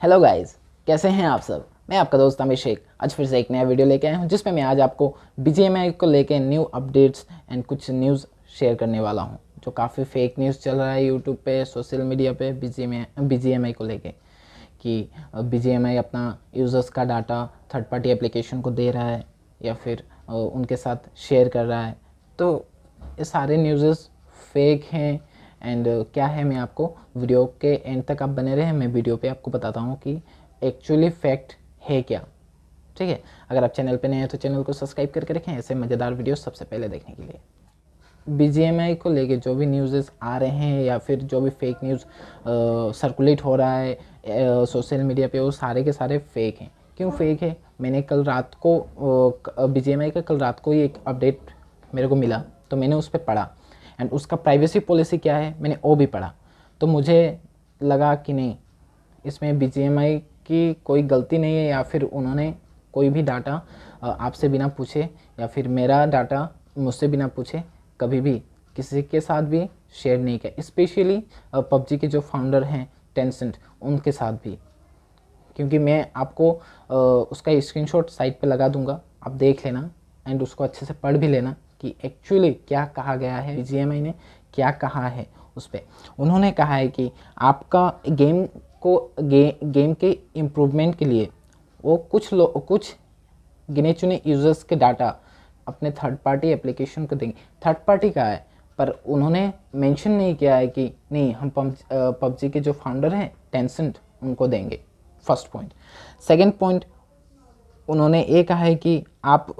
Hello guys, कैसे हैं आप सब। मैं आपका दोस्त अभिषेक आज फिर से एक नया वीडियो लेके आया हूं जिसमें मैं आज आपको बीजीएमआई को लेके न्यू अपडेट्स एंड कुछ न्यूज़ शेयर करने वाला हूं जो काफ़ी फेक न्यूज़ चल रहा है यूट्यूब पे, सोशल मीडिया पे बीजीएमआई को लेके कि बीजीएमआई अपना यूज़र्स का डाटा थर्ड पार्टी एप्लीकेशन को दे रहा है या फिर उनके साथ शेयर कर रहा है। तो ये सारे न्यूज़ फेक हैं एंड क्या है, मैं आपको वीडियो के एंड तक आप बने रहें। मैं वीडियो पे आपको बताता हूँ कि एक्चुअली फैक्ट है क्या। ठीक है, अगर आप चैनल पे नए हैं तो चैनल को सब्सक्राइब करके रखें ऐसे मज़ेदार वीडियो सबसे पहले देखने के लिए। बीजीएमआई को लेके जो भी न्यूज़ आ रहे हैं या फिर जो भी फेक न्यूज़ सर्कुलेट हो रहा है सोशल मीडिया पे, वो सारे के सारे फेक हैं। क्यों फेक है? मैंने कल रात को बीजीएमआई का कल रात को ही एक अपडेट मेरे को मिला, तो मैंने उस पर पढ़ा एंड उसका प्राइवेसी पॉलिसी क्या है मैंने वो भी पढ़ा। तो मुझे लगा कि नहीं, इसमें बीजीएमआई की कोई गलती नहीं है या फिर उन्होंने कोई भी डाटा आपसे बिना पूछे या फिर मेरा डाटा मुझसे बिना पूछे कभी भी किसी के साथ भी शेयर नहीं किया। स्पेशली पबजी के जो फाउंडर हैं टेंसेंट, उनके साथ भी। क्योंकि मैं आपको उसका स्क्रीनशॉट साइट पे लगा दूंगा, आप देख लेना एंड उसको अच्छे से पढ़ भी लेना कि एक्चुअली क्या कहा गया है, बीजीएमआई ने क्या कहा है। उस पर उन्होंने कहा है कि आपका गेम के इम्प्रूवमेंट के लिए वो कुछ गिने चुने यूज़र्स के डाटा अपने थर्ड पार्टी एप्लीकेशन को देंगे। थर्ड पार्टी का है, पर उन्होंने मेंशन नहीं किया है कि नहीं हम पबजी के जो फाउंडर हैं टेंसेंट उनको देंगे। First point. सेकंड पॉइंट, उन्होंने ये कहा है कि आप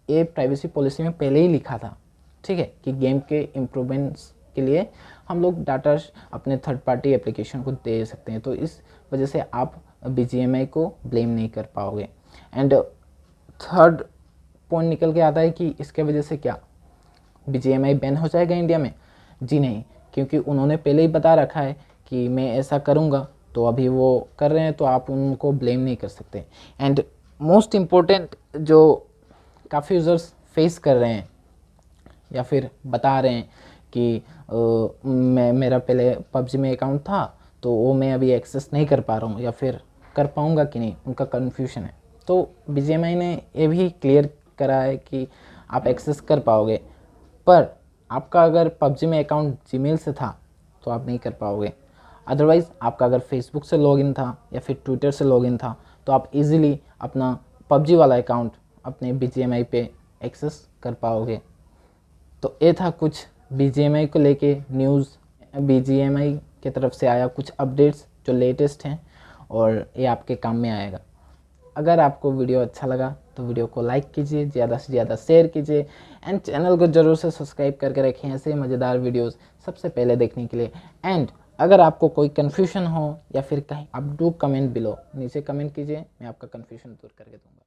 ये प्राइवेसी पॉलिसी में पहले ही लिखा था, ठीक है, कि गेम के इम्प्रूवमेंट्स के लिए हम लोग डाटा अपने थर्ड पार्टी एप्लीकेशन को दे सकते हैं। तो इस वजह से आप बीजीएमआई को ब्लेम नहीं कर पाओगे। एंड थर्ड पॉइंट निकल के आता है कि इसके वजह से क्या बीजीएमआई बैन हो जाएगा इंडिया में? जी नहीं, क्योंकि उन्होंने पहले ही बता रखा है कि मैं ऐसा करूँगा, तो अभी वो कर रहे हैं तो आप उनको ब्लेम नहीं कर सकते। एंड मोस्ट इम्पोर्टेंट जो काफ़ी यूज़र्स फेस कर रहे हैं या फिर बता रहे हैं कि मेरा पहले पबजी में अकाउंट था तो वो मैं अभी एक्सेस नहीं कर पा रहा हूँ या फिर कर पाऊँगा कि नहीं, उनका कन्फ्यूजन है। तो बीजीएमआई ने ये भी क्लियर करा है कि आप एक्सेस कर पाओगे, पर आपका अगर पबजी में अकाउंट जीमेल से था तो आप नहीं कर पाओगे। अदरवाइज़ आपका अगर फेसबुक से लॉगिन था या फिर ट्विटर से लॉगिन था तो आप इजीली अपना पबजी वाला अकाउंट अपने बीजीएमआई पे एक्सेस कर पाओगे। तो ये था कुछ बीजीएमआई को लेके न्यूज़। बीजीएमआई की तरफ से आया कुछ अपडेट्स जो लेटेस्ट हैं और ये आपके काम में आएगा। अगर आपको वीडियो अच्छा लगा तो वीडियो को लाइक कीजिए, ज़्यादा से ज़्यादा शेयर कीजिए एंड चैनल को ज़रूर से सब्सक्राइब करके रखें ऐसे मज़ेदार वीडियोस सबसे पहले देखने के लिए। एंड अगर आपको कोई कन्फ्यूजन हो या फिर कहीं, आप डू कमेंट बिलो, नीचे कमेंट कीजिए, मैं आपका कन्फ्यूजन दूर करके दूँगा।